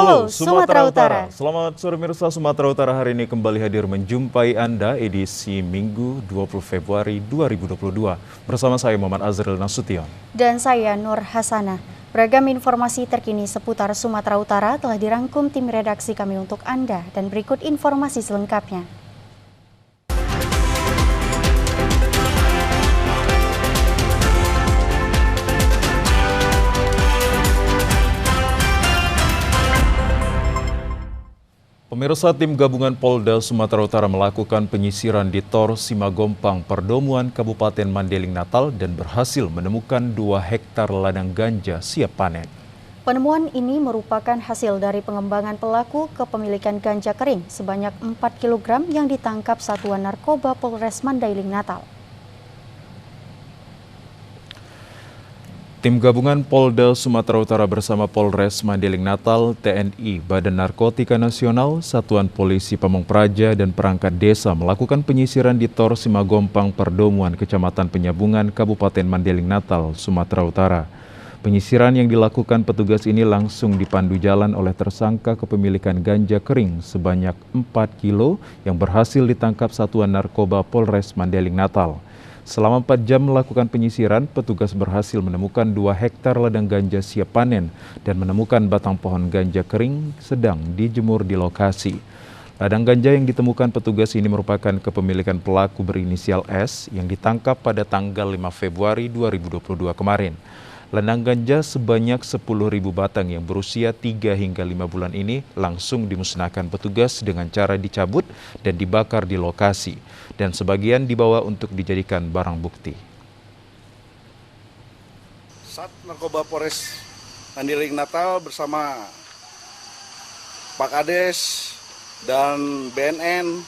Halo Sumatera Utara. Selamat sore pemirsa. Sumatera Utara hari ini kembali hadir menjumpai Anda edisi Minggu 20 Februari 2022. Bersama saya Muhammad Azril Nasution. Dan saya Nur Hasanah. Beragam informasi terkini seputar Sumatera Utara telah dirangkum tim redaksi kami untuk Anda. Dan berikut informasi selengkapnya. Pemirsa, tim gabungan Polda Sumatera Utara melakukan penyisiran di Tor Simagompang, Perdomuan Kabupaten Mandailing Natal dan berhasil menemukan 2 hektar ladang ganja siap panen. Penemuan ini merupakan hasil dari pengembangan pelaku kepemilikan ganja kering sebanyak 4 kg yang ditangkap Satuan Narkoba Polres Mandailing Natal. Tim gabungan Polda Sumatera Utara bersama Polres Mandailing Natal, TNI, Badan Narkotika Nasional, Satuan Polisi Pamong Praja, dan perangkat desa melakukan penyisiran di Tor Simagompang, Perdomuan, Kecamatan Penyabungan, Kabupaten Mandailing Natal, Sumatera Utara. Penyisiran yang dilakukan petugas ini langsung dipandu jalan oleh tersangka kepemilikan ganja kering sebanyak 4 kilo yang berhasil ditangkap Satuan Narkoba Polres Mandailing Natal. Selama 4 jam melakukan penyisiran, petugas berhasil menemukan 2 hektar ladang ganja siap panen dan menemukan batang pohon ganja kering sedang dijemur di lokasi. Ladang ganja yang ditemukan petugas ini merupakan kepemilikan pelaku berinisial S yang ditangkap pada tanggal 5 Februari 2022 kemarin. Ladang ganja sebanyak 10.000 batang yang berusia 3 hingga 5 bulan ini langsung dimusnahkan petugas dengan cara dicabut dan dibakar di lokasi, dan sebagian dibawa untuk dijadikan barang bukti. Sat Narkoba Polres Mandailing Natal bersama Pak Kades dan BNN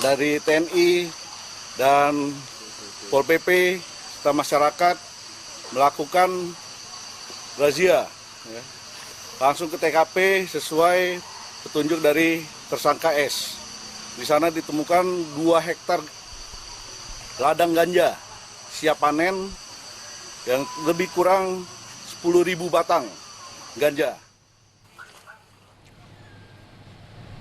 dari TNI dan Pol PP serta masyarakat melakukan razia langsung ke TKP sesuai petunjuk dari tersangka S. Di sana ditemukan 2 hektar ladang ganja siap panen yang lebih kurang 10.000 batang ganja.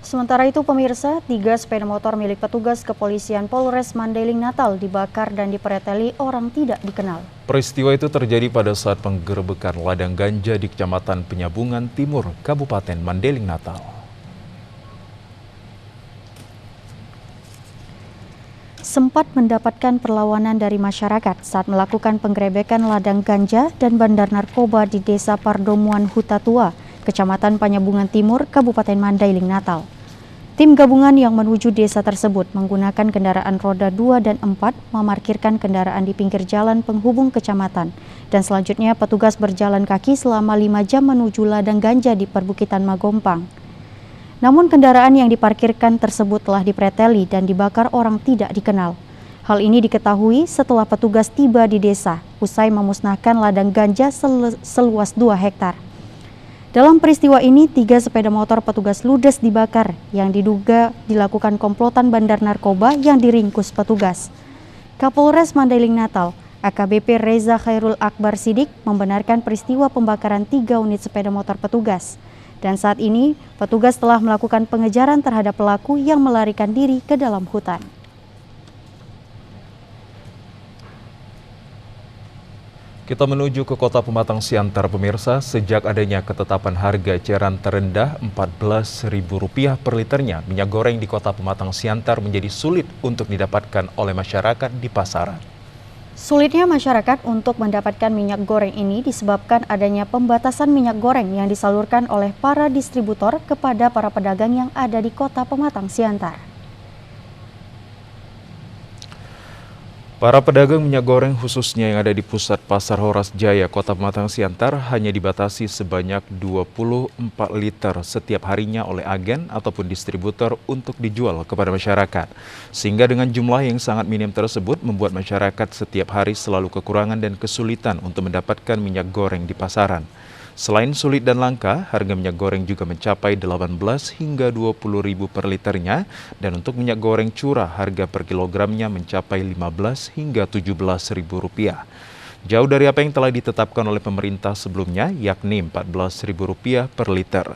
Sementara itu pemirsa, 3 sepeda motor milik petugas kepolisian Polres Mandailing Natal dibakar dan dipreteli orang tidak dikenal. Peristiwa itu terjadi pada saat penggerebekan ladang ganja di Kecamatan Penyabungan Timur, Kabupaten Mandailing Natal. Sempat mendapatkan perlawanan dari masyarakat saat melakukan penggerebekan ladang ganja dan bandar narkoba di Desa Perdomuan Hutatua, Kecamatan Penyabungan Timur, Kabupaten Mandailing Natal. Tim gabungan yang menuju desa tersebut menggunakan kendaraan roda 2 dan 4 memarkirkan kendaraan di pinggir jalan penghubung kecamatan, dan selanjutnya petugas berjalan kaki selama 5 jam menuju ladang ganja di perbukitan Magompang. Namun kendaraan yang diparkirkan tersebut telah dipreteli dan dibakar orang tidak dikenal. Hal ini diketahui setelah petugas tiba di desa usai memusnahkan ladang ganja seluas 2 hektar. Dalam peristiwa ini, 3 sepeda motor petugas ludes dibakar yang diduga dilakukan komplotan bandar narkoba yang diringkus petugas. Kapolres Mandailing Natal, AKBP Reza Khairul Akbar Sidik, membenarkan peristiwa pembakaran 3 unit sepeda motor petugas. Dan saat ini, petugas telah melakukan pengejaran terhadap pelaku yang melarikan diri ke dalam hutan. Kita menuju ke Kota Pematang Siantar, pemirsa. Sejak adanya ketetapan harga eceran terendah Rp14.000 per liternya, minyak goreng di Kota Pematang Siantar menjadi sulit untuk didapatkan oleh masyarakat di pasaran. Sulitnya masyarakat untuk mendapatkan minyak goreng ini disebabkan adanya pembatasan minyak goreng yang disalurkan oleh para distributor kepada para pedagang yang ada di Kota Pematang Siantar. Para pedagang minyak goreng khususnya yang ada di pusat Pasar Horas Jaya, Kota Pematang Siantar hanya dibatasi sebanyak 24 liter setiap harinya oleh agen ataupun distributor untuk dijual kepada masyarakat. Sehingga dengan jumlah yang sangat minim tersebut membuat masyarakat setiap hari selalu kekurangan dan kesulitan untuk mendapatkan minyak goreng di pasaran. Selain sulit dan langka, harga minyak goreng juga mencapai 18 hingga 20 ribu per liternya, dan untuk minyak goreng curah harga per kilogramnya mencapai 15 hingga 17 ribu rupiah. jauh dari apa yang telah ditetapkan oleh pemerintah sebelumnya, yakni Rp14.000 per liter.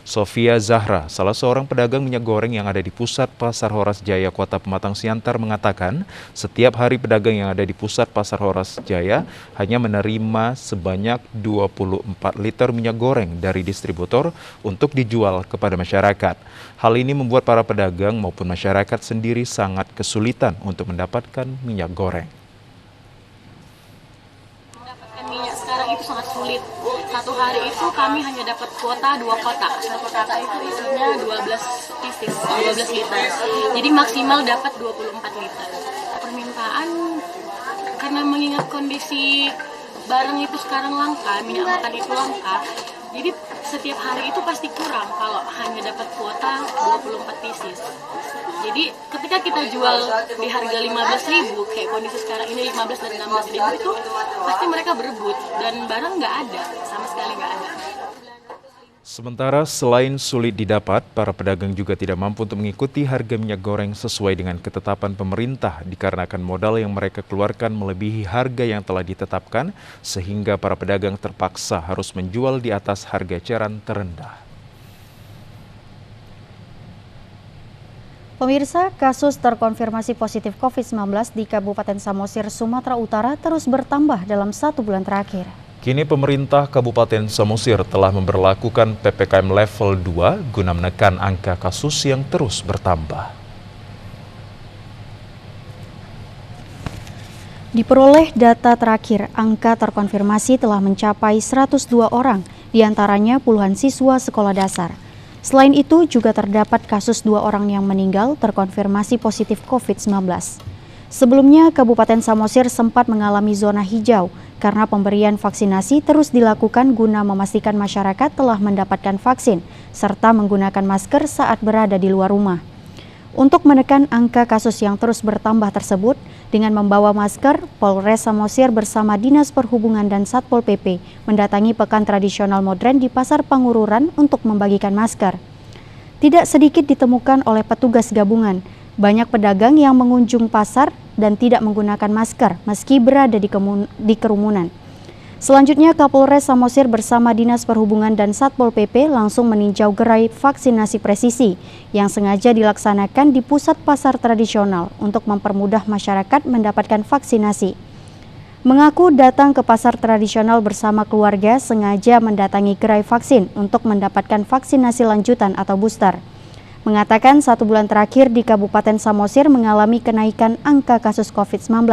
Sofia Zahra, salah seorang pedagang minyak goreng yang ada di pusat Pasar Horas Jaya, Kota Pematang Siantar, mengatakan setiap hari pedagang yang ada di pusat Pasar Horas Jaya hanya menerima sebanyak 24 liter minyak goreng dari distributor untuk dijual kepada masyarakat. Hal ini membuat para pedagang maupun masyarakat sendiri sangat kesulitan untuk mendapatkan minyak goreng. Minyak sekarang itu sangat sulit. Satu hari itu kami hanya dapat kuota 2 kotak. Satu kotak itu isinya 12 pieces, 12 liter. Jadi maksimal dapat 24 liter. Permintaan karena mengingat kondisi barang itu sekarang langka, minyak makan itu langka. Jadi setiap hari itu pasti kurang kalau hanya dapat kuota 24 pieces. Jadi ketika kita jual di harga 15.000, kayak kondisi sekarang ini 15 dan 16.000 itu pasti mereka berebut dan barang nggak ada, sama sekali nggak ada. Sementara selain sulit didapat, para pedagang juga tidak mampu untuk mengikuti harga minyak goreng sesuai dengan ketetapan pemerintah dikarenakan modal yang mereka keluarkan melebihi harga yang telah ditetapkan, sehingga para pedagang terpaksa harus menjual di atas harga eceran terendah. Pemirsa, kasus terkonfirmasi positif COVID-19 di Kabupaten Samosir, Sumatera Utara terus bertambah dalam 1 bulan terakhir. Kini pemerintah Kabupaten Samosir telah memberlakukan PPKM level 2 guna menekan angka kasus yang terus bertambah. Diperoleh data terakhir, angka terkonfirmasi telah mencapai 102 orang, diantaranya puluhan siswa sekolah dasar. Selain itu, juga terdapat kasus 2 orang yang meninggal terkonfirmasi positif COVID-19. Sebelumnya, Kabupaten Samosir sempat mengalami zona hijau karena pemberian vaksinasi terus dilakukan guna memastikan masyarakat telah mendapatkan vaksin serta menggunakan masker saat berada di luar rumah. Untuk menekan angka kasus yang terus bertambah tersebut, dengan membawa masker, Polres Samosir bersama Dinas Perhubungan dan Satpol PP mendatangi pekan tradisional modern di Pasar Pangururan untuk membagikan masker. Tidak sedikit ditemukan oleh petugas gabungan, banyak pedagang yang mengunjung pasar dan tidak menggunakan masker meski berada di kerumunan. Selanjutnya, Kapolres Samosir bersama Dinas Perhubungan dan Satpol PP langsung meninjau gerai vaksinasi presisi yang sengaja dilaksanakan di pusat pasar tradisional untuk mempermudah masyarakat mendapatkan vaksinasi. Mengaku datang ke pasar tradisional bersama keluarga sengaja mendatangi gerai vaksin untuk mendapatkan vaksinasi lanjutan atau booster. Mengatakan 1 bulan terakhir di Kabupaten Samosir mengalami kenaikan angka kasus COVID-19.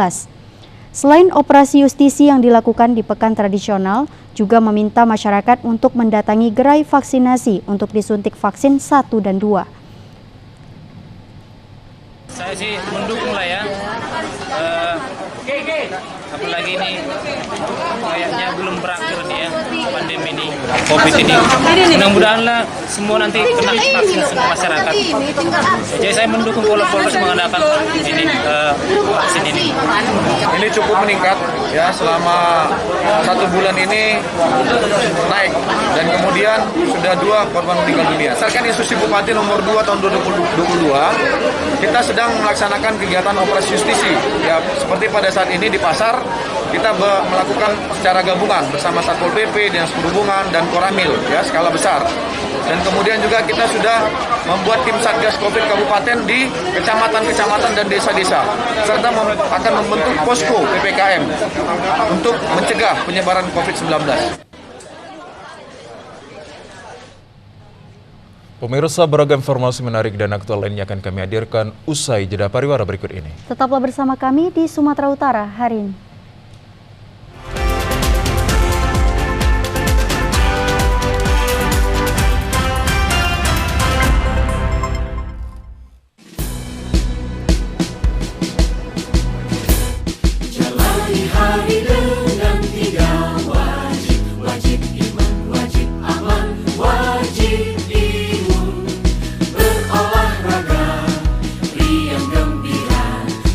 Selain operasi justisi yang dilakukan di pekan tradisional, juga meminta masyarakat untuk mendatangi gerai vaksinasi untuk disuntik vaksin 1 dan 2. Saya sih mendukung lah ya. Apalagi ini kayaknya belum berakhir nih ya pandemi ini, COVID ini. Mudah-mudahan lah semua nanti kena vaksin semua masyarakat. Jadi saya mendukung kalau Polres mengadakan ini vaksin ini. Ini cukup meningkat ya, selama 1 bulan ini naik dan kemudian sudah 2 korban meninggal dunia. Berdasarkan instruksi Bupati nomor 2 tahun 2022, kita sedang melaksanakan kegiatan operasi justisi ya, seperti pada saat ini di pasar kita melakukan secara gabungan bersama Satpol PP, Dinas Perhubungan dan Koramil ya, skala besar. Dan kemudian juga kita sudah membuat tim Satgas Covid Kabupaten di kecamatan-kecamatan dan desa-desa, serta akan membentuk posko PPKM untuk mencegah penyebaran COVID-19. Pemirsa, beragam informasi menarik dan aktual lainnya akan kami hadirkan usai jeda pariwara berikut ini. Tetaplah bersama kami di Sumatera Utara hari ini. Jalani hari dengan 3 wajib, wajib iman, wajib aman, wajib imun. Berolahraga, riang gembira,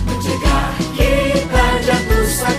mencegah kita jatuh sakit.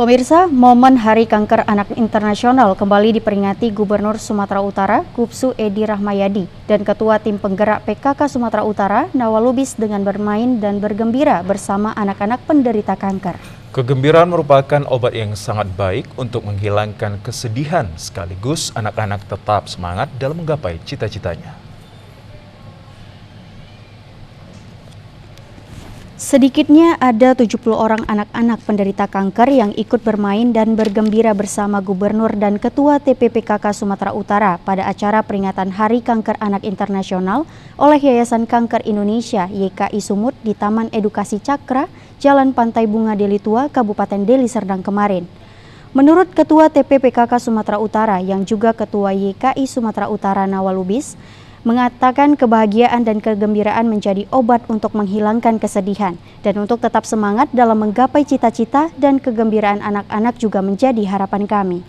Pemirsa, momen Hari Kanker Anak Internasional kembali diperingati Gubernur Sumatera Utara, Kupsu Edi Rahmayadi, dan Ketua Tim Penggerak PKK Sumatera Utara, Nawalubis, dengan bermain dan bergembira bersama anak-anak penderita kanker. Kegembiraan merupakan obat yang sangat baik untuk menghilangkan kesedihan, sekaligus anak-anak tetap semangat dalam menggapai cita-citanya. Sedikitnya ada 70 orang anak-anak penderita kanker yang ikut bermain dan bergembira bersama Gubernur dan Ketua TPPKK Sumatera Utara pada acara peringatan Hari Kanker Anak Internasional oleh Yayasan Kanker Indonesia YKI Sumut di Taman Edukasi Cakra, Jalan Pantai Bunga Deli Tua, Kabupaten Deli Serdang kemarin. Menurut Ketua TPPKK Sumatera Utara yang juga Ketua YKI Sumatera Utara Nawalubis, mengatakan kebahagiaan dan kegembiraan menjadi obat untuk menghilangkan kesedihan dan untuk tetap semangat dalam menggapai cita-cita, dan kegembiraan anak-anak juga menjadi harapan kami.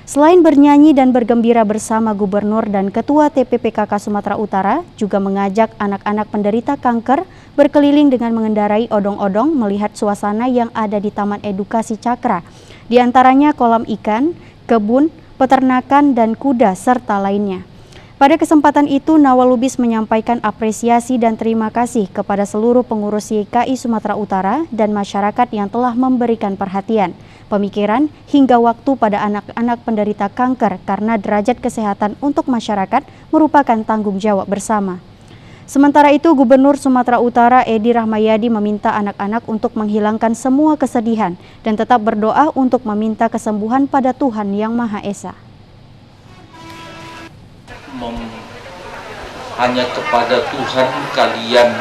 Selain bernyanyi dan bergembira bersama Gubernur dan Ketua TPPKK Sumatera Utara juga mengajak anak-anak penderita kanker berkeliling dengan mengendarai odong-odong melihat suasana yang ada di Taman Edukasi Cakra, di antaranya kolam ikan, kebun, peternakan, dan kuda, serta lainnya. Pada kesempatan itu, Nawalubis menyampaikan apresiasi dan terima kasih kepada seluruh pengurus YKI Sumatera Utara dan masyarakat yang telah memberikan perhatian, pemikiran, hingga waktu pada anak-anak penderita kanker karena derajat kesehatan untuk masyarakat merupakan tanggung jawab bersama. Sementara itu, Gubernur Sumatera Utara Edi Rahmayadi meminta anak-anak untuk menghilangkan semua kesedihan dan tetap berdoa untuk meminta kesembuhan pada Tuhan Yang Maha Esa. Hanya kepada Tuhan kalian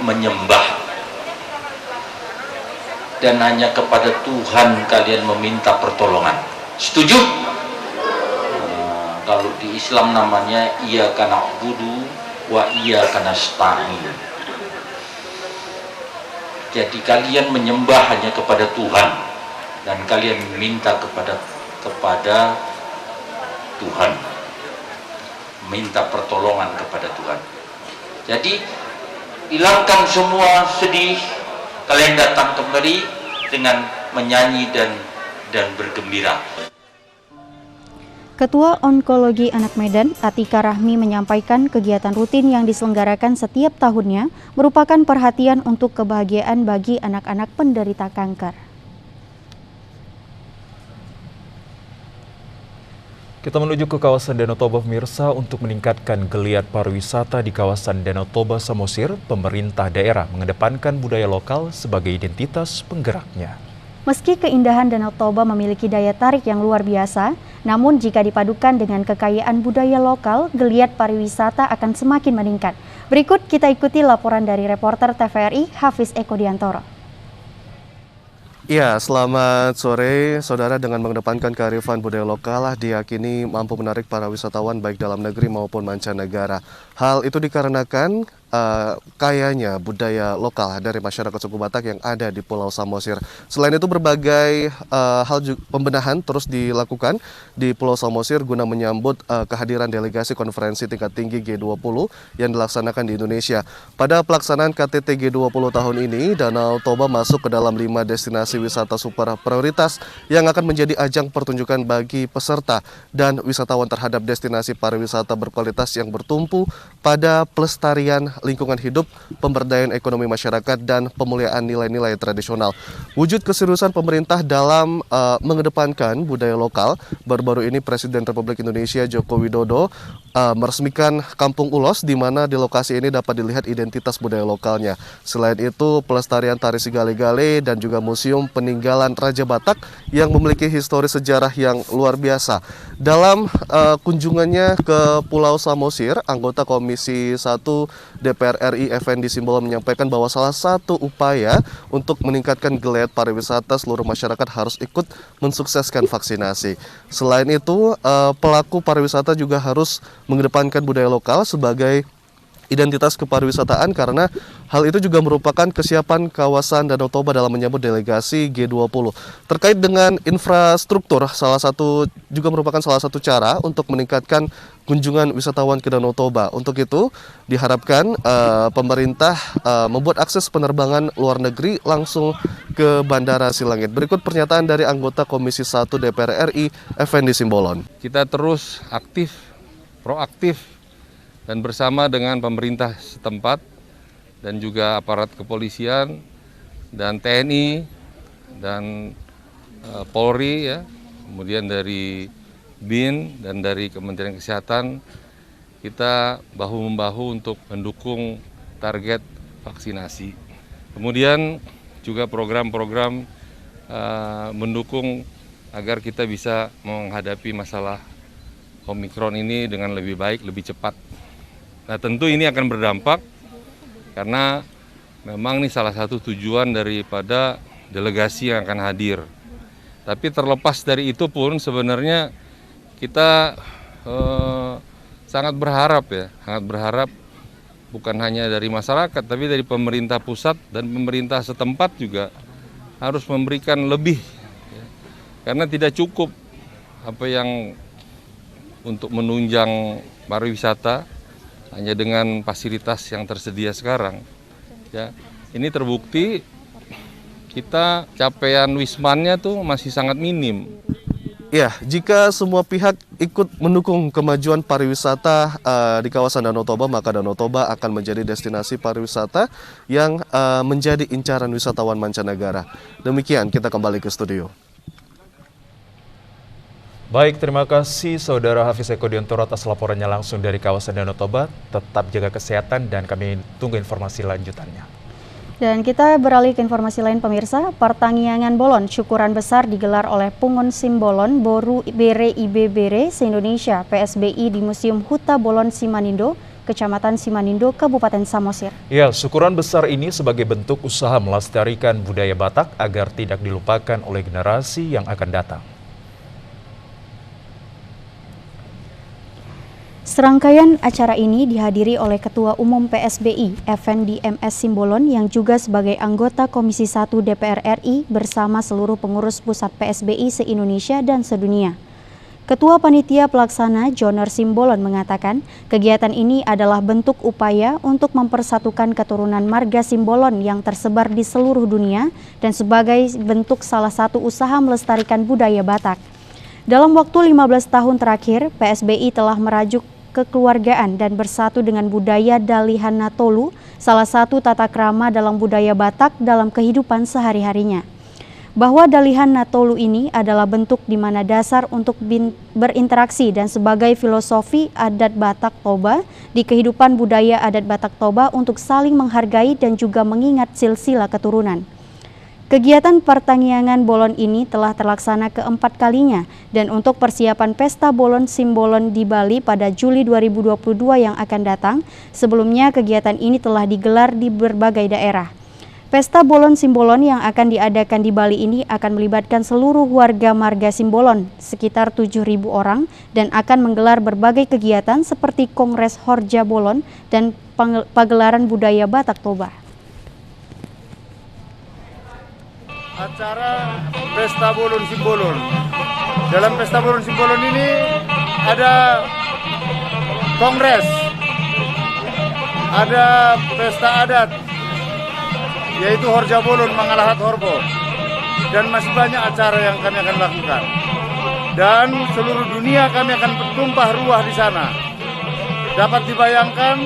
menyembah, dan hanya kepada Tuhan kalian meminta pertolongan. Setuju? Kalau di Islam namanya iyyaka na'budu wa iyyaka nasta'in. Jadi kalian menyembah hanya kepada Tuhan dan kalian meminta kepada Tuhan, minta pertolongan kepada Tuhan. Jadi hilangkan semua sedih, kalian datang kembali dengan menyanyi dan bergembira. Ketua Onkologi Anak Medan, Atika Rahmi, menyampaikan kegiatan rutin yang diselenggarakan setiap tahunnya merupakan perhatian untuk kebahagiaan bagi anak-anak penderita kanker. Kita menuju ke kawasan Danau Toba, pemirsa, untuk meningkatkan geliat pariwisata di kawasan Danau Toba Samosir. Pemerintah daerah mengedepankan budaya lokal sebagai identitas penggeraknya. Meski keindahan Danau Toba memiliki daya tarik yang luar biasa, namun jika dipadukan dengan kekayaan budaya lokal, geliat pariwisata akan semakin meningkat. Berikut kita ikuti laporan dari reporter TVRI Hafiz Eko Diantoro. Ya, selamat sore, saudara. Dengan mengedepankan kearifan budaya lokal, diyakini mampu menarik para wisatawan baik dalam negeri maupun mancanegara. Hal itu dikarenakan kayanya budaya lokal dari masyarakat suku Batak yang ada di Pulau Samosir. Selain itu, berbagai pembenahan terus dilakukan di Pulau Samosir guna menyambut kehadiran delegasi konferensi tingkat tinggi G20 yang dilaksanakan di Indonesia. Pada pelaksanaan KTT G20 tahun ini, Danau Toba masuk ke dalam 5 destinasi wisata super prioritas yang akan menjadi ajang pertunjukan bagi peserta dan wisatawan terhadap destinasi pariwisata berkualitas yang bertumpu pada pelestarian lingkungan hidup, pemberdayaan ekonomi masyarakat, dan pemuliaan nilai-nilai tradisional. Wujud keseriusan pemerintah dalam mengedepankan budaya lokal, baru-baru ini Presiden Republik Indonesia Joko Widodo meresmikan Kampung Ulos, di mana di lokasi ini dapat dilihat identitas budaya lokalnya. Selain itu, pelestarian tari Sigale-Gale dan juga Museum Peninggalan Raja Batak yang memiliki histori sejarah yang luar biasa. Dalam kunjungannya ke Pulau Samosir, anggota Komisi 1 DPR RI Effendi Simbolo menyampaikan bahwa salah satu upaya untuk meningkatkan geliat pariwisata, seluruh masyarakat harus ikut mensukseskan vaksinasi. Selain itu, pelaku pariwisata juga harus mengedepankan budaya lokal sebagai identitas kepariwisataan karena hal itu juga merupakan kesiapan kawasan Danau Toba dalam menyambut delegasi G20. Terkait dengan infrastruktur, juga merupakan salah satu cara untuk meningkatkan kunjungan wisatawan ke Danau Toba. Untuk itu diharapkan pemerintah membuat akses penerbangan luar negeri langsung ke Bandara Silangit. Berikut pernyataan dari anggota Komisi 1 DPR RI, Effendi Simbolon. Kita terus aktif, proaktif, dan bersama dengan pemerintah setempat dan juga aparat kepolisian dan TNI dan Polri, ya, kemudian dari BIN dan dari Kementerian Kesehatan, kita bahu-membahu untuk mendukung target vaksinasi. Kemudian juga program-program mendukung agar kita bisa menghadapi masalah Omikron ini dengan lebih baik, lebih cepat. Nah, tentu ini akan berdampak karena memang ini salah satu tujuan daripada delegasi yang akan hadir. Tapi terlepas dari itu pun sebenarnya kita sangat berharap bukan hanya dari masyarakat tapi dari pemerintah pusat dan pemerintah setempat juga harus memberikan lebih, ya. Karena tidak cukup apa yang untuk menunjang pariwisata hanya dengan fasilitas yang tersedia sekarang. Ya, ini terbukti kita capaian wismannya tuh masih sangat minim. Ya, jika semua pihak ikut mendukung kemajuan pariwisata di kawasan Danau Toba, maka Danau Toba akan menjadi destinasi pariwisata yang menjadi incaran wisatawan mancanegara. Demikian, kita kembali ke studio. Baik, terima kasih Saudara Hafiz Eko Diontoro atas laporannya langsung dari kawasan Danau Toba. Tetap jaga kesehatan dan kami tunggu informasi lanjutannya. Dan kita beralih ke informasi lain pemirsa, Pertanggiangan Bolon syukuran besar digelar oleh Pungun Simbolon Boru Bere Ibe Bere se-Indonesia PSBI di Museum Huta Bolon Simanindo, Kecamatan Simanindo, Kabupaten Samosir. Ya, syukuran besar ini sebagai bentuk usaha melestarikan budaya Batak agar tidak dilupakan oleh generasi yang akan datang. Serangkaian acara ini dihadiri oleh Ketua Umum PSBI, Effendi MS Simbolon, yang juga sebagai anggota Komisi 1 DPR RI bersama seluruh pengurus pusat PSBI se-Indonesia dan sedunia. Ketua Panitia Pelaksana Joner Simbolon mengatakan, kegiatan ini adalah bentuk upaya untuk mempersatukan keturunan marga Simbolon yang tersebar di seluruh dunia dan sebagai bentuk salah satu usaha melestarikan budaya Batak. Dalam waktu 15 tahun terakhir, PSBI telah merajuk kekeluargaan dan bersatu dengan budaya Dalihan Natolu, salah satu tata krama dalam budaya Batak dalam kehidupan sehari-harinya. Bahwa Dalihan Natolu ini adalah bentuk di mana dasar untuk berinteraksi dan sebagai filosofi adat Batak Toba di kehidupan budaya adat Batak Toba untuk saling menghargai dan juga mengingat silsilah keturunan. Kegiatan Pertanggiangan Bolon ini telah terlaksana keempat kalinya dan untuk persiapan Pesta Bolon Simbolon di Bali pada Juli 2022 yang akan datang, sebelumnya kegiatan ini telah digelar di berbagai daerah. Pesta Bolon Simbolon yang akan diadakan di Bali ini akan melibatkan seluruh warga marga Simbolon, sekitar 7.000 orang, dan akan menggelar berbagai kegiatan seperti Kongres Horja Bolon dan pagelaran budaya Batak Toba. Acara Pesta Bolon Simbolon. Dalam Pesta Bolon Simbolon ini ada kongres, ada pesta adat, yaitu Horja Bolon Mangalahat Horbo, dan masih banyak acara yang kami akan lakukan. Dan seluruh dunia kami akan bertumpah ruah di sana. Dapat dibayangkan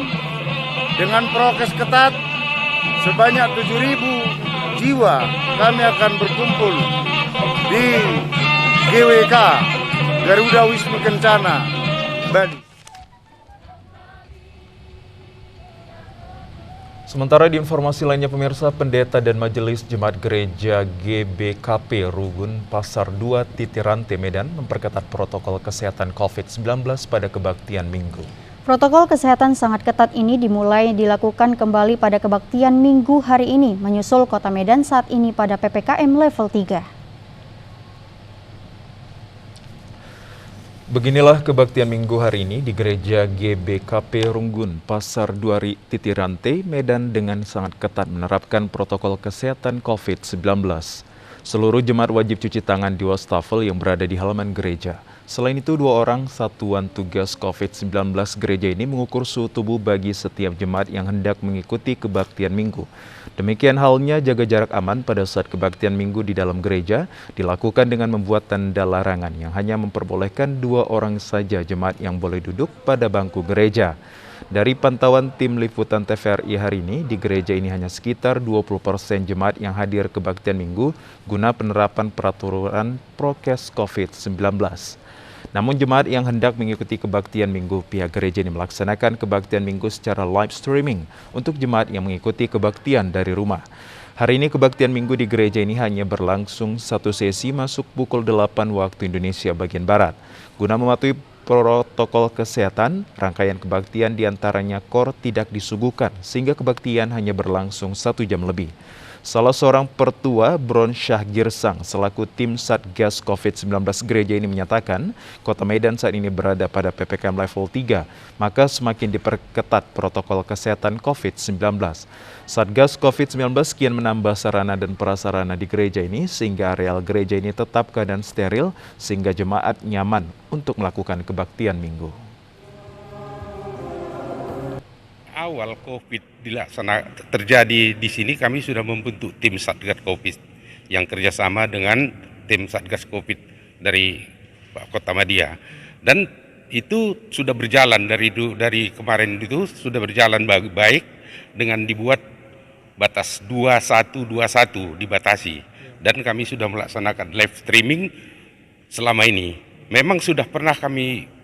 dengan prokes ketat sebanyak 7.000 jiwa kami akan berkumpul di GWK Garuda Wisnu Kencana Bali. Sementara di informasi lainnya pemirsa, Pendeta dan Majelis Jemaat Gereja GBKP Rugun Pasar 2 Titirante Medan memperketat protokol kesehatan COVID-19 pada kebaktian Minggu. Protokol kesehatan sangat ketat ini dimulai dilakukan kembali pada kebaktian Minggu hari ini, menyusul Kota Medan saat ini pada PPKM level 3. Beginilah kebaktian Minggu hari ini di Gereja GBKP Runggun, Pasar Duari Titirante, Medan dengan sangat ketat menerapkan protokol kesehatan COVID-19. Seluruh jemaat wajib cuci tangan di wastafel yang berada di halaman gereja. Selain itu, 2 orang satuan tugas COVID-19 gereja ini mengukur suhu tubuh bagi setiap jemaat yang hendak mengikuti kebaktian Minggu. Demikian halnya jaga jarak aman pada saat kebaktian Minggu di dalam gereja dilakukan dengan membuat tanda larangan yang hanya memperbolehkan 2 orang saja jemaat yang boleh duduk pada bangku gereja. Dari pantauan tim liputan TVRI hari ini, di gereja ini hanya sekitar 20% jemaat yang hadir kebaktian Minggu guna penerapan peraturan prokes COVID-19. Namun jemaat yang hendak mengikuti kebaktian Minggu, pihak gereja ini melaksanakan kebaktian Minggu secara live streaming untuk jemaat yang mengikuti kebaktian dari rumah. Hari ini kebaktian Minggu di gereja ini hanya berlangsung 1 sesi masuk pukul 8 waktu Indonesia bagian Barat. Guna mematuhi protokol kesehatan, rangkaian kebaktian diantaranya KOR tidak disuguhkan sehingga kebaktian hanya berlangsung 1 jam lebih. Salah seorang pertua, Bron Syah Girsang, selaku tim Satgas COVID-19 gereja ini menyatakan, Kota Medan saat ini berada pada PPKM level 3, maka semakin diperketat protokol kesehatan COVID-19. Satgas COVID-19 kian menambah sarana dan prasarana di gereja ini, sehingga areal gereja ini tetap keadaan steril, sehingga jemaat nyaman untuk melakukan kebaktian Minggu. Awal COVID terjadi di sini, kami sudah membentuk tim Satgas COVID yang kerjasama dengan tim Satgas COVID dari Kota Madia, dan itu sudah berjalan dari kemarin, itu sudah berjalan baik dengan dibuat batas 21 dibatasi, dan kami sudah melaksanakan live streaming selama ini. Memang sudah pernah kami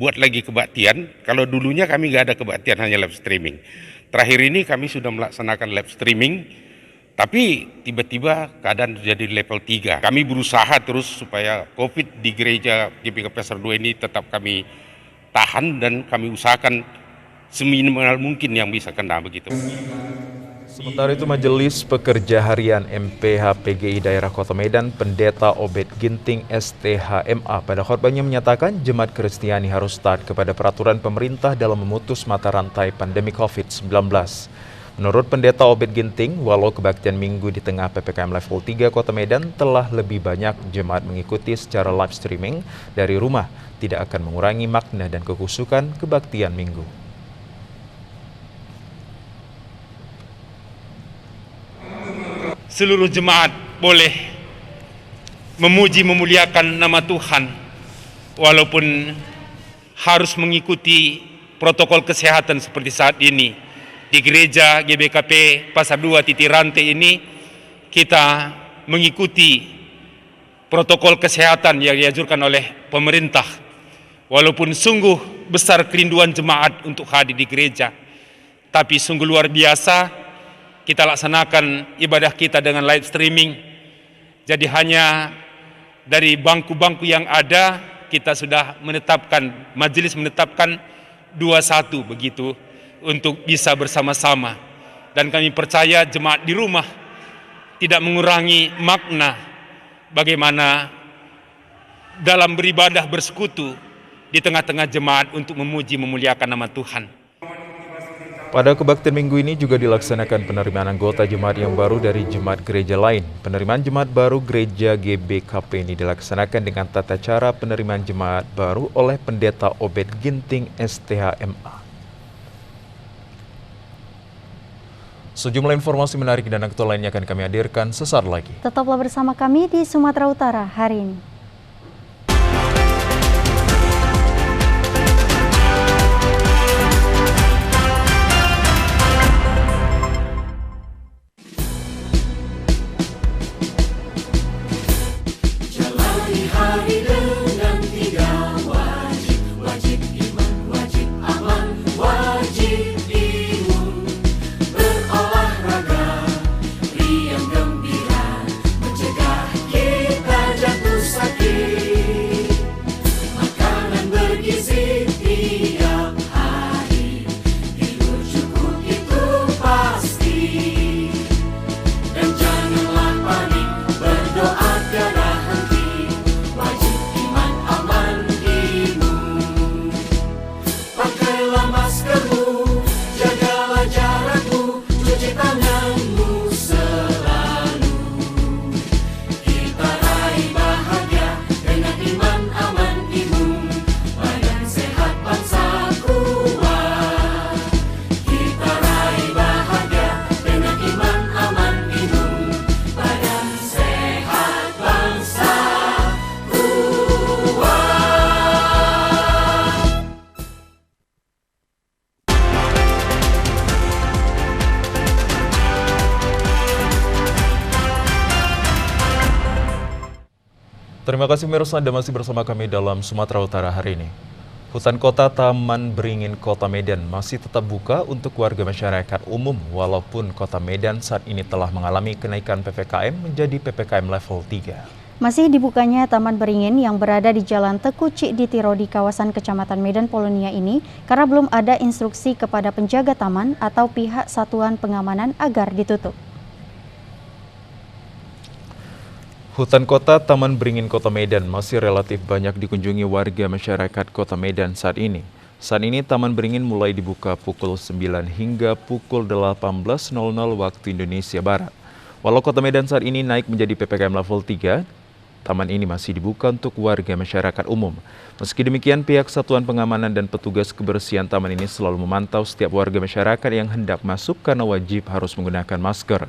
buat lagi kebaktian, kalau dulunya kami nggak ada kebaktian, hanya live streaming. Terakhir ini kami sudah melaksanakan live streaming, tapi tiba-tiba keadaan jadi level 3. Kami berusaha terus supaya COVID di gereja GBK Pasar 2 ini tetap kami tahan, dan kami usahakan seminimal mungkin yang bisa kena begitu. Sementara itu, Majelis Pekerja Harian MPH PGI Daerah Kota Medan, Pendeta Obed Ginting STHMA pada khotbahnya menyatakan jemaat Kristiani harus taat kepada peraturan pemerintah dalam memutus mata rantai pandemi COVID-19. Menurut Pendeta Obed Ginting, walau kebaktian Minggu di tengah PPKM level 3 Kota Medan telah lebih banyak jemaat mengikuti secara live streaming dari rumah, tidak akan mengurangi makna dan kekhusyukan kebaktian Minggu. Seluruh jemaat boleh memuji memuliakan nama Tuhan walaupun harus mengikuti protokol kesehatan seperti saat ini. Di gereja GBKP Pasar 2 Titirante ini kita mengikuti protokol kesehatan yang dianjurkan oleh pemerintah. Walaupun sungguh besar kerinduan jemaat untuk hadir di gereja, tapi sungguh luar biasa kita laksanakan ibadah kita dengan live streaming. Jadi hanya dari bangku-bangku yang ada, kita sudah menetapkan, majelis menetapkan 21 begitu untuk bisa bersama-sama. Dan kami percaya jemaat di rumah tidak mengurangi makna bagaimana dalam beribadah bersekutu di tengah-tengah jemaat untuk memuji memuliakan nama Tuhan. Pada kebaktian Minggu ini juga dilaksanakan penerimaan anggota jemaat yang baru dari jemaat gereja lain. Penerimaan jemaat baru gereja GBKP ini dilaksanakan dengan tata cara penerimaan jemaat baru oleh Pendeta Obed Ginting STHMA. Sejumlah informasi menarik dan aktual lainnya akan kami hadirkan sesaat lagi. Tetaplah bersama kami di Sumatera Utara hari ini. Berolahraga, riang gembira, mencegah kita jatuh sakit. Terima kasih pemirsa, Anda masih bersama kami dalam Sumatera Utara hari ini. Hutan Kota Taman Beringin Kota Medan masih tetap buka untuk warga masyarakat umum walaupun Kota Medan saat ini telah mengalami kenaikan PPKM menjadi PPKM level 3. Masih dibukanya Taman Beringin yang berada di Jalan Teku Cikditiro di kawasan Kecamatan Medan Polonia ini karena belum ada instruksi kepada penjaga taman atau pihak satuan pengamanan agar ditutup. Hutan Kota Taman Beringin Kota Medan masih relatif banyak dikunjungi warga masyarakat Kota Medan saat ini. Saat ini Taman Beringin mulai dibuka pukul 9 hingga pukul 18.00 waktu Indonesia Barat. Walau Kota Medan saat ini naik menjadi PPKM level 3, taman ini masih dibuka untuk warga masyarakat umum. Meski demikian, pihak Satuan Pengamanan dan petugas kebersihan taman ini selalu memantau setiap warga masyarakat yang hendak masuk karena wajib harus menggunakan masker.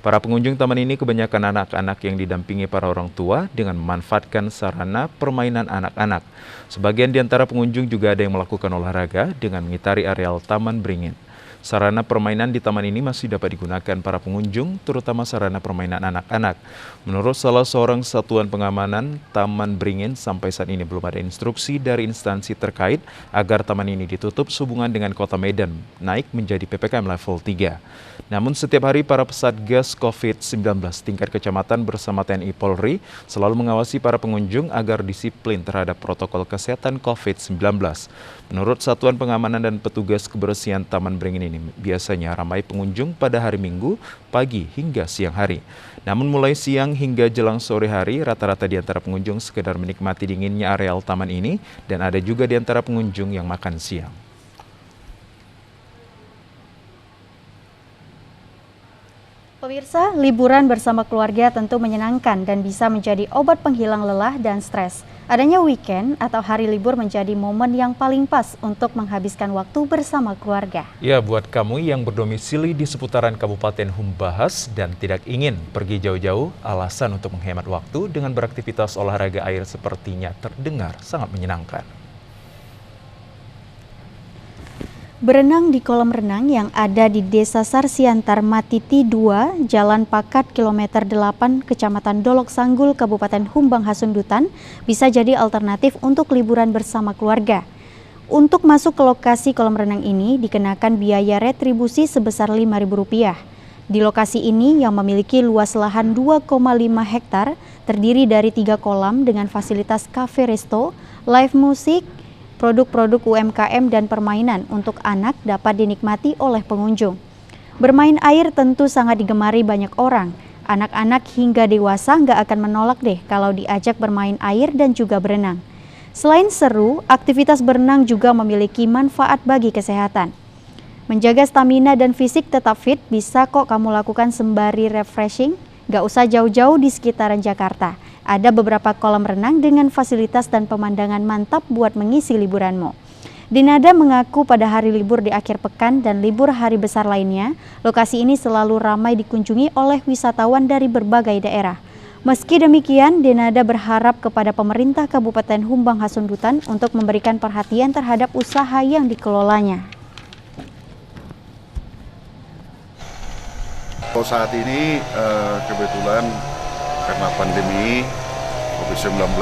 Para pengunjung taman ini kebanyakan anak-anak yang didampingi para orang tua dengan memanfaatkan sarana permainan anak-anak. Sebagian di antara pengunjung juga ada yang melakukan olahraga dengan mengitari areal Taman Beringin. Sarana permainan di taman ini masih dapat digunakan para pengunjung, terutama sarana permainan anak-anak. Menurut salah seorang satuan pengamanan Taman Beringin, sampai saat ini belum ada instruksi dari instansi terkait agar taman ini ditutup sehubungan dengan Kota Medan naik menjadi PPKM level 3. Namun setiap hari para pesatgas COVID-19 tingkat kecamatan bersama TNI Polri selalu mengawasi para pengunjung agar disiplin terhadap protokol kesehatan COVID-19. Menurut Satuan Pengamanan dan petugas kebersihan Taman Beringin ini, biasanya ramai pengunjung pada hari Minggu, pagi hingga siang hari. Namun mulai siang hingga jelang sore hari, rata-rata di antara pengunjung sekedar menikmati dinginnya areal taman ini dan ada juga di antara pengunjung yang makan siang. Pemirsa, liburan bersama keluarga tentu menyenangkan dan bisa menjadi obat penghilang lelah dan stres. Adanya weekend atau hari libur menjadi momen yang paling pas untuk menghabiskan waktu bersama keluarga. Ya, buat kamu yang berdomisili di seputaran Kabupaten Humbahas dan tidak ingin pergi jauh-jauh, alasan untuk menghemat waktu dengan beraktivitas olahraga air sepertinya terdengar sangat menyenangkan. Berenang di kolam renang yang ada di Desa Sarsiantar Matiti 2, Jalan Pakat kilometer 8, Kecamatan Dolok Sanggul, Kabupaten Humbang Hasundutan bisa jadi alternatif untuk liburan bersama keluarga. Untuk masuk ke lokasi kolam renang ini dikenakan biaya retribusi sebesar Rp5.000. Di lokasi ini yang memiliki luas lahan 2,5 hektar, terdiri dari 3 kolam dengan fasilitas cafe resto, live musik, produk-produk UMKM dan permainan untuk anak dapat dinikmati oleh pengunjung. Bermain air tentu sangat digemari banyak orang. Anak-anak hingga dewasa nggak akan menolak deh kalau diajak bermain air dan juga berenang. Selain seru, aktivitas berenang juga memiliki manfaat bagi kesehatan. Menjaga stamina dan fisik tetap fit bisa kok kamu lakukan sembari refreshing, nggak usah jauh-jauh di sekitaran Jakarta. Ada beberapa kolam renang dengan fasilitas dan pemandangan mantap buat mengisi liburanmu. Dinada mengaku pada hari libur di akhir pekan dan libur hari besar lainnya, lokasi ini selalu ramai dikunjungi oleh wisatawan dari berbagai daerah. Meski demikian, Dinada berharap kepada pemerintah Kabupaten Humbang Hasundutan untuk memberikan perhatian terhadap usaha yang dikelolanya. Saat ini kebetulan karena pandemi COVID-19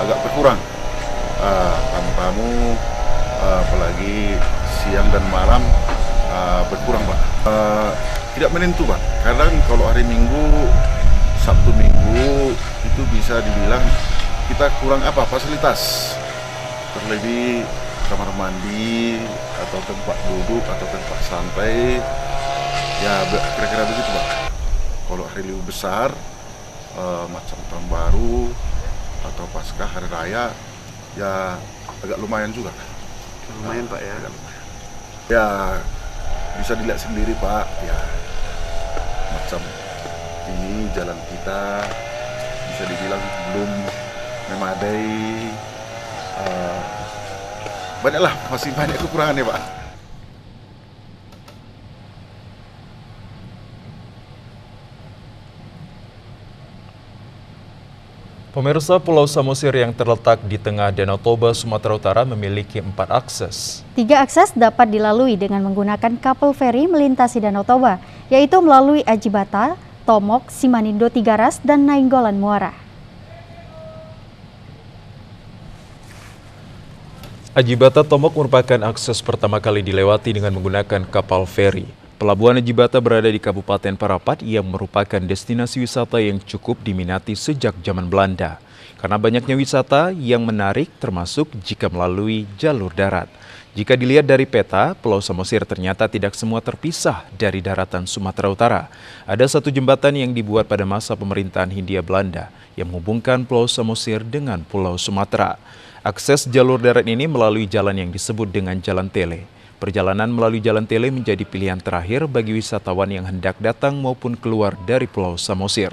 agak berkurang tamu-tamu, apalagi siang dan malam berkurang, Pak. Tidak menentu, Pak. Kadang kalau hari Minggu, Sabtu Minggu itu bisa dibilang kita kurang fasilitas, terlebih kamar mandi atau tempat duduk atau tempat santai, ya kira-kira begitu, Pak. Kalau hari libur besar, macam tahun baru atau pasca hari raya, ya agak lumayan juga. Lumayan, Pak, ya. Agak lumayan. Ya bisa dilihat sendiri, Pak. Ya macam ini jalan kita bisa dibilang belum memadai. Banyaklah, masih banyak kekurangannya, Pak. Pemirsa, Pulau Samosir yang terletak di tengah Danau Toba, Sumatera Utara memiliki 4 akses. 3 akses dapat dilalui dengan menggunakan kapal feri melintasi Danau Toba, yaitu melalui Ajibata, Tomok, Simanindo Tigaras, dan Nainggolan Muara. Ajibata Tomok merupakan akses pertama kali dilewati dengan menggunakan kapal feri. Pelabuhan Ajibata berada di Kabupaten Parapat yang merupakan destinasi wisata yang cukup diminati sejak zaman Belanda. Karena banyaknya wisata yang menarik termasuk jika melalui jalur darat. Jika dilihat dari peta, Pulau Samosir ternyata tidak semua terpisah dari daratan Sumatera Utara. Ada satu jembatan yang dibuat pada masa pemerintahan Hindia Belanda yang menghubungkan Pulau Samosir dengan Pulau Sumatera. Akses jalur darat ini melalui jalan yang disebut dengan Jalan Tele. Perjalanan melalui Jalan Tele menjadi pilihan terakhir bagi wisatawan yang hendak datang maupun keluar dari Pulau Samosir.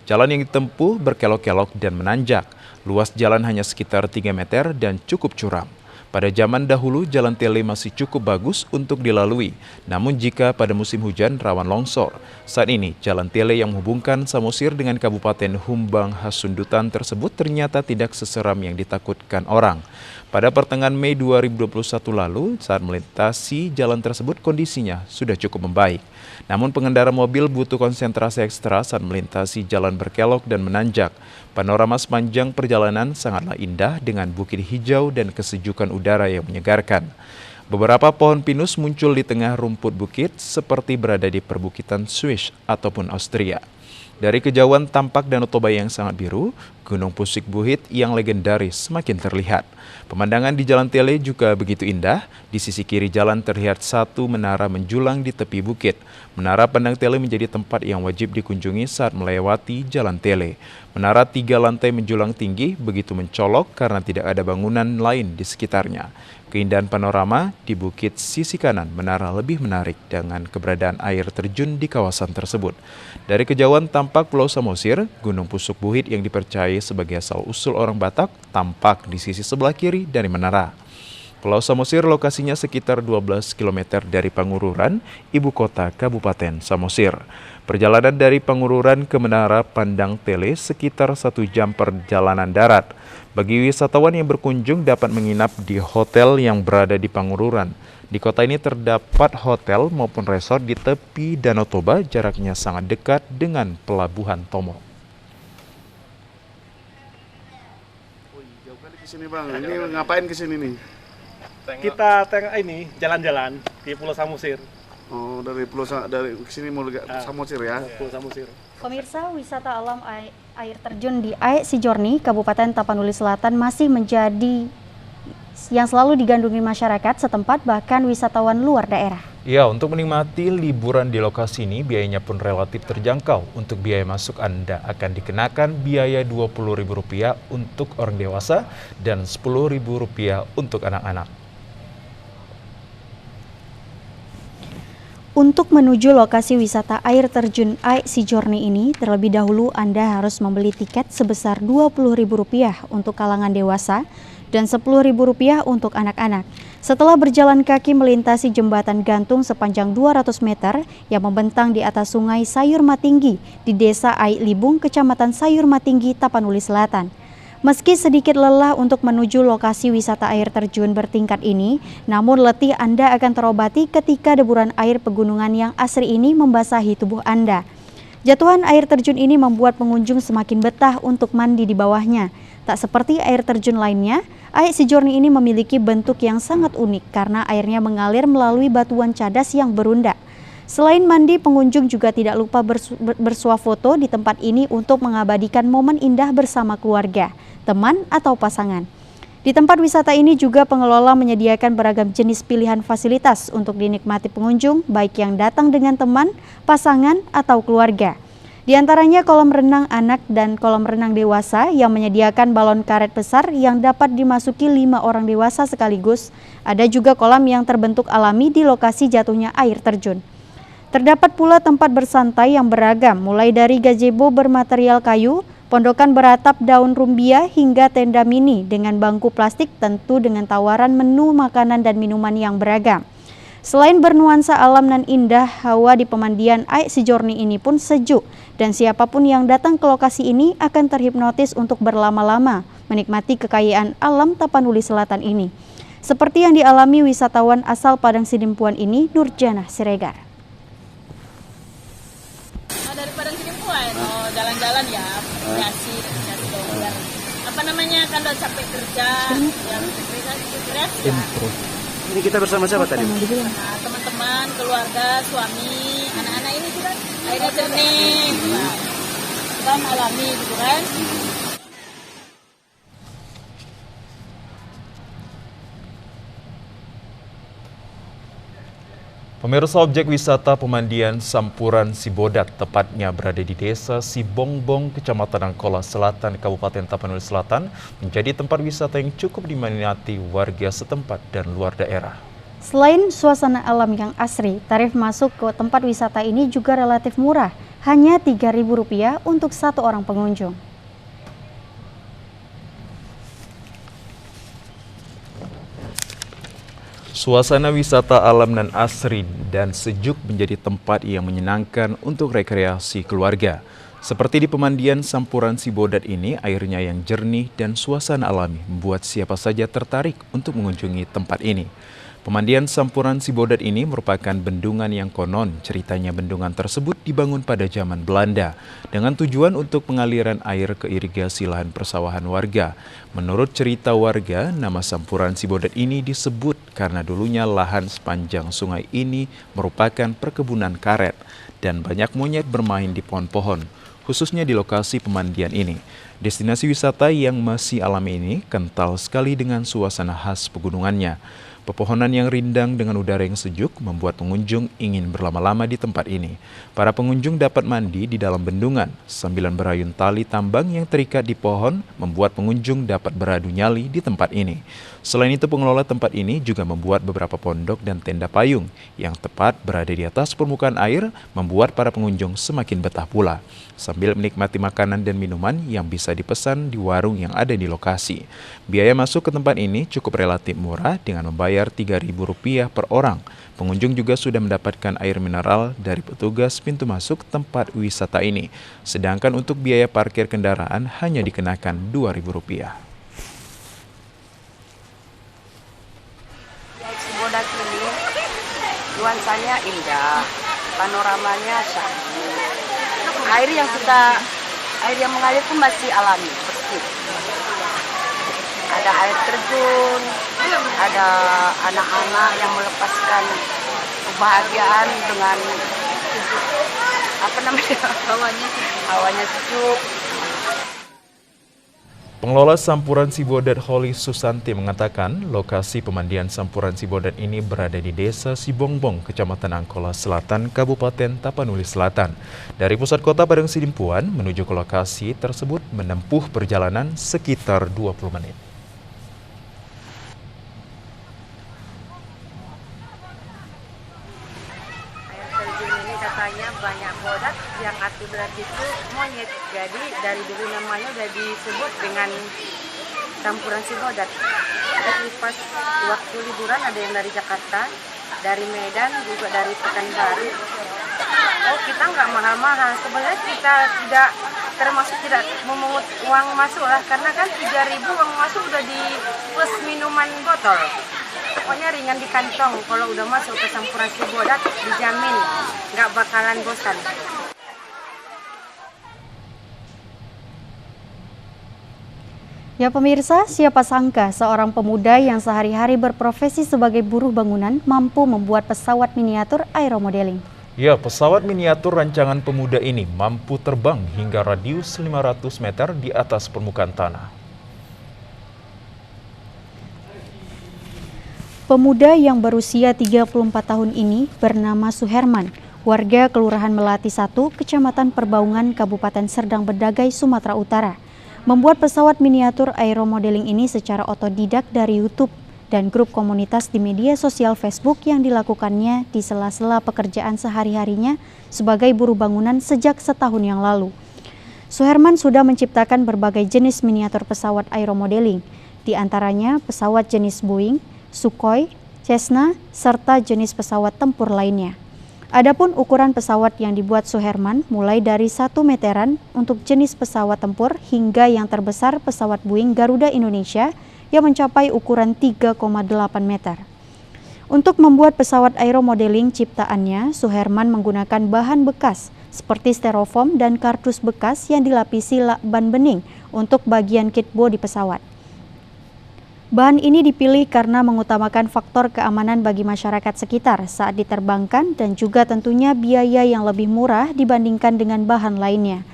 Jalan yang ditempuh berkelok-kelok dan menanjak. Luas jalan hanya sekitar 3 meter dan cukup curam. Pada zaman dahulu, Jalan Tele masih cukup bagus untuk dilalui. Namun jika pada musim hujan rawan longsor. Saat ini, Jalan Tele yang menghubungkan Samosir dengan Kabupaten Humbang Hasundutan tersebut ternyata tidak seseram yang ditakutkan orang. Pada pertengahan Mei 2021 lalu, saat melintasi jalan tersebut kondisinya sudah cukup membaik. Namun pengendara mobil butuh konsentrasi ekstra saat melintasi jalan berkelok dan menanjak. Panorama sepanjang perjalanan sangatlah indah dengan bukit hijau dan kesejukan udara yang menyegarkan. Beberapa pohon pinus muncul di tengah rumput bukit seperti berada di perbukitan Swiss ataupun Austria. Dari kejauhan tampak Danau Toba yang sangat biru, Gunung Pusik Buhit yang legendaris semakin terlihat. Pemandangan di Jalan Tele juga begitu indah. Di sisi kiri jalan terlihat satu menara menjulang di tepi bukit. Menara Pandang Tele menjadi tempat yang wajib dikunjungi saat melewati Jalan Tele. Menara 3 lantai menjulang tinggi begitu mencolok karena tidak ada bangunan lain di sekitarnya. Keindahan panorama di bukit sisi kanan menara lebih menarik dengan keberadaan air terjun di kawasan tersebut. Dari kejauhan tampak Pulau Samosir, Gunung Pusuk Buhit yang dipercayai sebagai asal-usul orang Batak tampak di sisi sebelah kiri dari menara. Pulau Samosir lokasinya sekitar 12 km dari Pangururan, ibu kota Kabupaten Samosir. Perjalanan dari Pangururan ke Menara Pandang Tele sekitar 1 jam perjalanan darat. Bagi wisatawan yang berkunjung dapat menginap di hotel yang berada di Pangururan. Di kota ini terdapat hotel maupun resort di tepi Danau Toba, jaraknya sangat dekat dengan Pelabuhan Tomok. Jauh kali ke sini Bang, ini ngapain ke sini nih? Kita ini jalan-jalan di Pulau Samosir. Oh, dari sini mau Samosir ya? Pulau Samosir. Pemirsa, wisata alam air terjun di Aek Sijorni, Kabupaten Tapanuli Selatan masih menjadi yang selalu digandrungi masyarakat setempat bahkan wisatawan luar daerah. Ya, untuk menikmati liburan di lokasi ini biayanya pun relatif terjangkau. Untuk biaya masuk Anda akan dikenakan biaya Rp20.000 untuk orang dewasa dan Rp10.000 untuk anak-anak. Untuk menuju lokasi wisata air terjun Aek Sijorni ini, terlebih dahulu Anda harus membeli tiket sebesar Rp20.000 untuk kalangan dewasa dan Rp10.000 untuk anak-anak. Setelah berjalan kaki melintasi jembatan gantung sepanjang 200 meter yang membentang di atas sungai Sayur Matinggi di Desa Aek Libung, Kecamatan Sayur Matinggi, Tapanuli Selatan. Meski sedikit lelah untuk menuju lokasi wisata air terjun bertingkat ini, namun letih Anda akan terobati ketika deburan air pegunungan yang asri ini membasahi tubuh Anda. Jatuhan air terjun ini membuat pengunjung semakin betah untuk mandi di bawahnya. Tak seperti air terjun lainnya, Aek Sijorni ini memiliki bentuk yang sangat unik karena airnya mengalir melalui batuan cadas yang berundak. Selain mandi, pengunjung juga tidak lupa bersuah foto di tempat ini untuk mengabadikan momen indah bersama keluarga, teman, atau pasangan. Di tempat wisata ini juga pengelola menyediakan beragam jenis pilihan fasilitas untuk dinikmati pengunjung, baik yang datang dengan teman, pasangan, atau keluarga. Di antaranya kolam renang anak dan kolam renang dewasa yang menyediakan balon karet besar yang dapat dimasuki 5 orang dewasa sekaligus. Ada juga kolam yang terbentuk alami di lokasi jatuhnya air terjun. Terdapat pula tempat bersantai yang beragam, mulai dari gazebo bermaterial kayu, pondokan beratap daun rumbia, hingga tenda mini dengan bangku plastik, tentu dengan tawaran menu makanan dan minuman yang beragam. Selain bernuansa alam dan indah, hawa di pemandian Aek Sijorni ini pun sejuk, dan siapapun yang datang ke lokasi ini akan terhipnotis untuk berlama-lama menikmati kekayaan alam Tapanuli Selatan ini. Seperti yang dialami wisatawan asal Padang Sidimpuan ini, Nurjana Siregar. Dari Padang Sidimpuan, jalan-jalan ya, rekreasi dong. Kalau capek kerja, yang stres ya. Ini kita bersama siapa tadi? Teman-teman, keluarga, suami, anak-anak ini juga akhirnya jernih, kan alami gitu kan. Pemirsa, objek wisata pemandian Sampuran Sibodat tepatnya berada di Desa Sibongbong, Kecamatan Angkola Selatan, Kabupaten Tapanuli Selatan, menjadi tempat wisata yang cukup diminati warga setempat dan luar daerah. Selain suasana alam yang asri, tarif masuk ke tempat wisata ini juga relatif murah, hanya Rp3.000 untuk satu orang pengunjung. Suasana wisata alam dan asri dan sejuk menjadi tempat yang menyenangkan untuk rekreasi keluarga. Seperti di pemandian Sampuran Sibodat ini, airnya yang jernih dan suasana alami membuat siapa saja tertarik untuk mengunjungi tempat ini. Pemandian Sampuran Sibodat ini merupakan bendungan yang konon ceritanya bendungan tersebut dibangun pada zaman Belanda dengan tujuan untuk pengaliran air ke irigasi lahan persawahan warga. Menurut cerita warga, nama Sampuran Sibodat ini disebut karena dulunya lahan sepanjang sungai ini merupakan perkebunan karet dan banyak monyet bermain di pohon-pohon, khususnya di lokasi pemandian ini. Destinasi wisata yang masih alami ini kental sekali dengan suasana khas pegunungannya. Pepohonan yang rindang dengan udara yang sejuk membuat pengunjung ingin berlama-lama di tempat ini. Para pengunjung dapat mandi di dalam bendungan sambil berayun tali tambang yang terikat di pohon membuat pengunjung dapat beradu nyali di tempat ini. Selain itu, pengelola tempat ini juga membuat beberapa pondok dan tenda payung yang tepat berada di atas permukaan air membuat para pengunjung semakin betah pula sambil menikmati makanan dan minuman yang bisa dipesan di warung yang ada di lokasi. Biaya masuk ke tempat ini cukup relatif murah dengan membayar Rp3.000 per orang. Pengunjung juga sudah mendapatkan air mineral dari petugas pintu masuk tempat wisata ini. Sedangkan untuk biaya parkir kendaraan hanya dikenakan Rp2.000. Sibodat ini nuansanya indah, panoramanya syahdu. Air yang mengalir pun masih alami, bersih. Ada air terjun, ada anak-anak yang melepaskan kebahagiaan dengan hawanya sejuk. Pengelola Sampuran Sibodat Holi Susanti mengatakan lokasi pemandian Sampuran Sibodat ini berada di Desa Sibongbong, Kecamatan Angkola Selatan, Kabupaten Tapanuli Selatan. Dari pusat kota Padang Sidimpuan menuju ke lokasi tersebut menempuh perjalanan sekitar 20 menit. Katanya banyak bodat yang akibat itu monyet, jadi dari dulu namanya udah disebut dengan Sampuran Sibodat. Jadi pas waktu liburan ada yang dari Jakarta, dari Medan, juga dari Pekanbaru. Oh, kita nggak mahal-mahal, sebenarnya kita tidak memungut uang masuk lah, karena kan 3.000 uang masuk udah di plus minuman botol. Pokoknya ringan di kantong, kalau udah masuk ke Sampuran Sibodat dijamin nggak bakalan bosan. Ya pemirsa, siapa sangka seorang pemuda yang sehari-hari berprofesi sebagai buruh bangunan mampu membuat pesawat miniatur aeromodeling. Ya, pesawat miniatur rancangan pemuda ini mampu terbang hingga radius 500 meter di atas permukaan tanah. Pemuda yang berusia 34 tahun ini bernama Suherman, warga Kelurahan Melati 1, Kecamatan Perbaungan, Kabupaten Serdang Bedagai, Sumatera Utara, membuat pesawat miniatur aeromodeling ini secara otodidak dari YouTube dan grup komunitas di media sosial Facebook yang dilakukannya di sela-sela pekerjaan sehari-harinya sebagai buruh bangunan sejak setahun yang lalu. Suherman sudah menciptakan berbagai jenis miniatur pesawat aeromodeling, di antaranya pesawat jenis Boeing, Sukhoi, Cessna, serta jenis pesawat tempur lainnya. Adapun ukuran pesawat yang dibuat Suherman mulai dari 1 meteran untuk jenis pesawat tempur hingga yang terbesar pesawat Boeing Garuda Indonesia yang mencapai ukuran 3,8 meter. Untuk membuat pesawat aeromodeling ciptaannya, Suherman menggunakan bahan bekas seperti styrofoam dan kardus bekas yang dilapisi lakban bening untuk bagian kit bodi pesawat. Bahan ini dipilih karena mengutamakan faktor keamanan bagi masyarakat sekitar saat diterbangkan dan juga tentunya biaya yang lebih murah dibandingkan dengan bahan lainnya.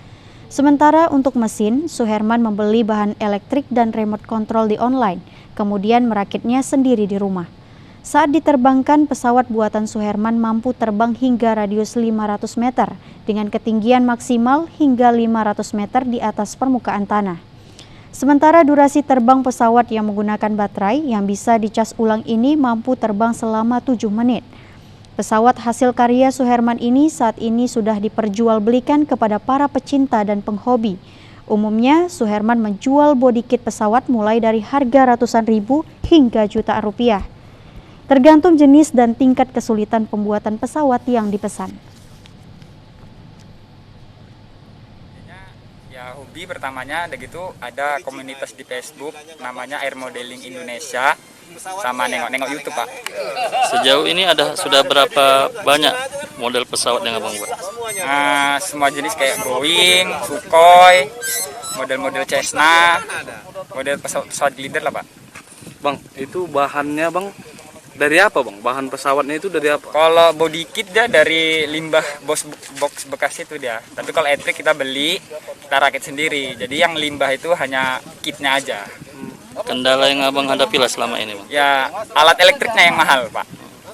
Sementara untuk mesin, Suherman membeli bahan elektrik dan remote control di online, kemudian merakitnya sendiri di rumah. Saat diterbangkan, pesawat buatan Suherman mampu terbang hingga radius 500 meter dengan ketinggian maksimal hingga 500 meter di atas permukaan tanah. Sementara durasi terbang pesawat yang menggunakan baterai yang bisa dicas ulang ini mampu terbang selama 7 menit. Pesawat hasil karya Suherman ini saat ini sudah diperjualbelikan kepada para pecinta dan penghobi. Umumnya, Suherman menjual body kit pesawat mulai dari harga ratusan ribu hingga jutaan rupiah. Tergantung jenis dan tingkat kesulitan pembuatan pesawat yang dipesan. Ya, hobi pertamanya ada komunitas di Facebook namanya Air Modeling Indonesia, sama nengok-nengok YouTube, Pak. Sejauh ini sudah berapa banyak model pesawat yang Abang buat? Semua jenis kayak Boeing, Sukhoi, model-model Cessna, model pesawat glider lah, Pak. Bang, itu bahannya Bang dari apa, Bang? Bahan pesawatnya itu dari apa? Kalau body kit dia dari limbah box bekas itu dia. Tapi kalau elektrik kita beli, kita rakit sendiri. Jadi yang limbah itu hanya kitnya aja. Kendala yang Abang hadapi lah selama ini, Bang? Ya, alat elektriknya yang mahal, Pak.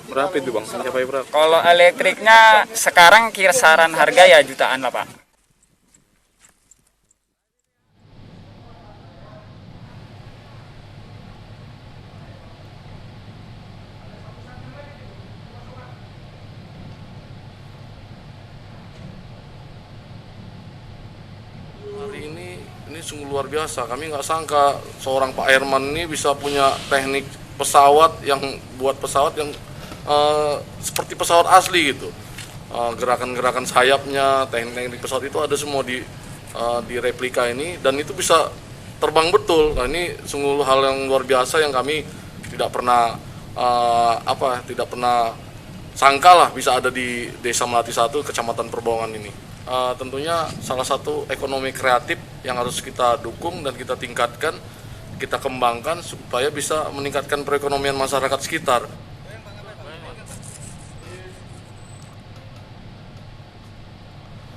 Berapa itu, Bang? Mencapai berapa? Kalau elektriknya sekarang kisaran harga ya jutaan lah, Pak. Ini sungguh luar biasa. Kami nggak sangka seorang Pak Herman ini bisa punya teknik pesawat yang buat pesawat yang seperti pesawat asli gitu. Gerakan-gerakan sayapnya, teknik pesawat itu ada semua di replika ini, dan itu bisa terbang betul. Nah, ini sungguh hal yang luar biasa yang kami tidak pernah sangka lah bisa ada di Desa Melati 1, Kecamatan Perbawangan ini. Tentunya salah satu ekonomi kreatif yang harus kita dukung dan kita tingkatkan, kita kembangkan supaya bisa meningkatkan perekonomian masyarakat sekitar.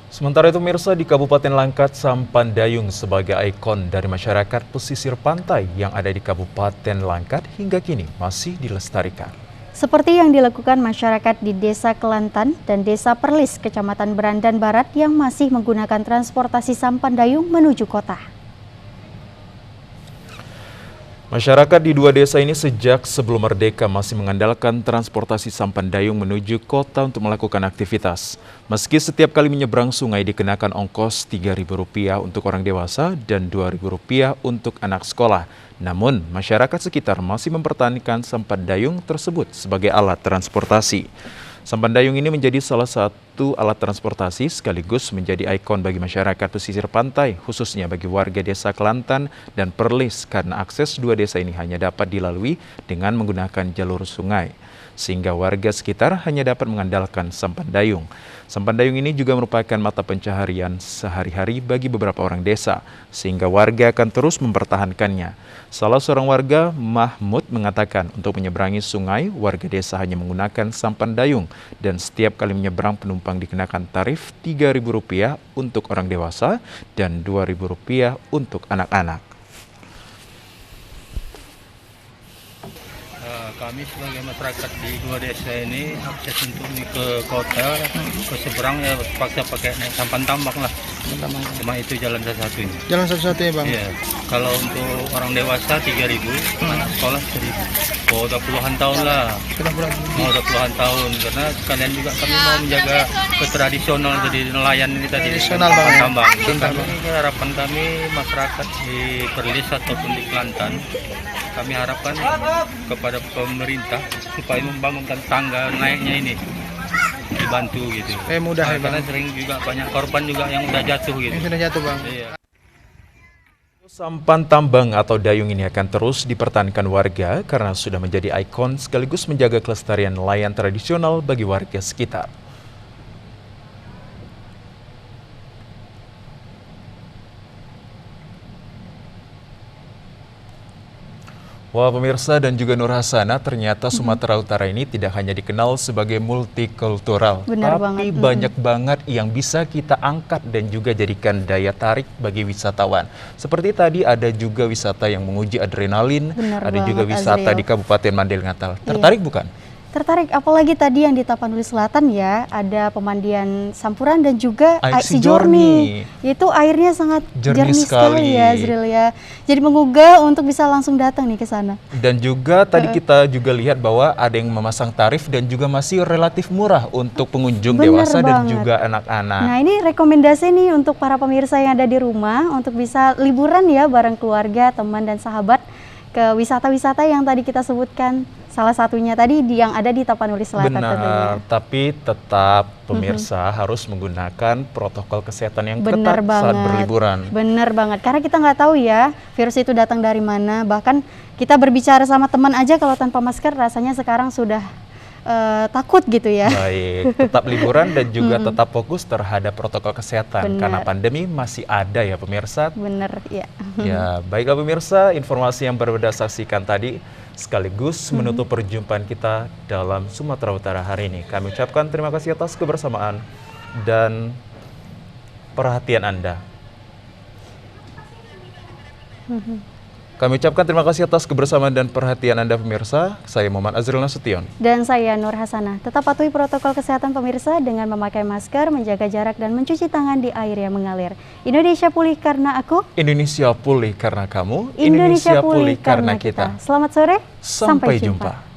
Sementara itu, Mirsa, di Kabupaten Langkat, sampan dayung sebagai ikon dari masyarakat pesisir pantai yang ada di Kabupaten Langkat hingga kini masih dilestarikan. Seperti yang dilakukan masyarakat di Desa Kelantan dan Desa Perlis, Kecamatan Berandan Barat yang masih menggunakan transportasi sampan dayung menuju kota. Masyarakat di dua desa ini sejak sebelum merdeka masih mengandalkan transportasi sampan dayung menuju kota untuk melakukan aktivitas. Meski setiap kali menyeberang sungai dikenakan ongkos Rp3.000 untuk orang dewasa dan Rp2.000 untuk anak sekolah. Namun, masyarakat sekitar masih mempertahankan sampan dayung tersebut sebagai alat transportasi. Sampan dayung ini menjadi salah satu alat transportasi sekaligus menjadi ikon bagi masyarakat pesisir pantai, khususnya bagi warga Desa Kelantan dan Perlis, karena akses dua desa ini hanya dapat dilalui dengan menggunakan jalur sungai, sehingga warga sekitar hanya dapat mengandalkan sampan dayung. Sampan dayung ini juga merupakan mata pencaharian sehari-hari bagi beberapa orang desa, sehingga warga akan terus mempertahankannya. Salah seorang warga, Mahmud, mengatakan untuk menyeberangi sungai, warga desa hanya menggunakan sampan dayung dan setiap kali menyeberang penumpang dikenakan tarif Rp3.000 untuk orang dewasa dan Rp2.000 untuk anak-anak. Kami sebagai masyarakat di dua desa ini akses untuk ke kota, ke seberang ya terpaksa pakai naik sampan tambak lah. Cuma itu jalan satu-satunya. Jalan satu-satunya, Bang? Iya. Kalau untuk orang dewasa 3.000, anak sekolah 1.000. Oh, udah puluhan tahun lah. Udah puluhan tahun, karena sekalian juga kami mau menjaga ketradisional jadi nelayan ini tadi. Tradisional, Bang. Tambak. Harapan kami masyarakat di Perlis ataupun di Kelantan, kami harapkan kepada pemerintah supaya membangunkan tangga naiknya ini, dibantu gitu. Mudah ya, Bang. Karena sering juga banyak korban juga yang udah jatuh gitu. Yang sudah jatuh, Bang. Iya. Sampan tambang atau dayung ini akan terus dipertahankan warga karena sudah menjadi ikon sekaligus menjaga kelestarian nelayan tradisional bagi warga sekitar. Wah, pemirsa dan juga Nur Hasana, ternyata Sumatera Utara ini tidak hanya dikenal sebagai multikultural, Benar tapi banget. banyak banget yang bisa kita angkat dan juga jadikan daya tarik bagi wisatawan. Seperti tadi ada juga wisata yang menguji adrenalin, Benar ada juga banget, wisata Azriel. di Kabupaten Mandailing Natal. Tertarik bukan? Tertarik, apalagi tadi yang di Tapanuli Selatan ya, ada pemandian Sampuran dan juga Air Si Jorni. Itu airnya sangat Jernih jernih sekali ya, Azriel ya. Jadi menggugah untuk bisa langsung datang nih ke sana. Dan juga tadi kita juga lihat bahwa ada yang memasang tarif dan juga masih relatif murah untuk pengunjung Bener dewasa dan banget. juga anak-anak. Nah, ini rekomendasi nih untuk para pemirsa yang ada di rumah untuk bisa liburan ya bareng keluarga, teman dan sahabat ke wisata-wisata yang tadi kita sebutkan. Salah satunya tadi yang ada di Tapanuli Selatan tentunya. Benar, tapi tetap pemirsa harus menggunakan protokol kesehatan yang Bener ketat saat banget. berliburan. Bener banget, karena kita nggak tahu ya virus itu datang dari mana. Bahkan kita berbicara sama teman aja kalau tanpa masker rasanya sekarang sudah takut gitu ya. Baik, tetap liburan dan juga tetap fokus terhadap protokol kesehatan. Bener. Karena pandemi masih ada ya pemirsa. Bener, ya. Ya, baiklah pemirsa, informasi yang baru Anda saksikan tadi sekaligus menutup perjumpaan kita dalam Sumatera Utara hari ini. Kami ucapkan terima kasih atas kebersamaan dan perhatian Anda. Kami ucapkan terima kasih atas kebersamaan dan perhatian Anda pemirsa. Saya Muhammad Azril Nasution. Dan saya Nur Hasanah. Tetap patuhi protokol kesehatan pemirsa dengan memakai masker, menjaga jarak dan mencuci tangan di air yang mengalir. Indonesia pulih karena aku. Indonesia pulih karena kamu. Indonesia pulih karena kita. Selamat sore. Sampai jumpa.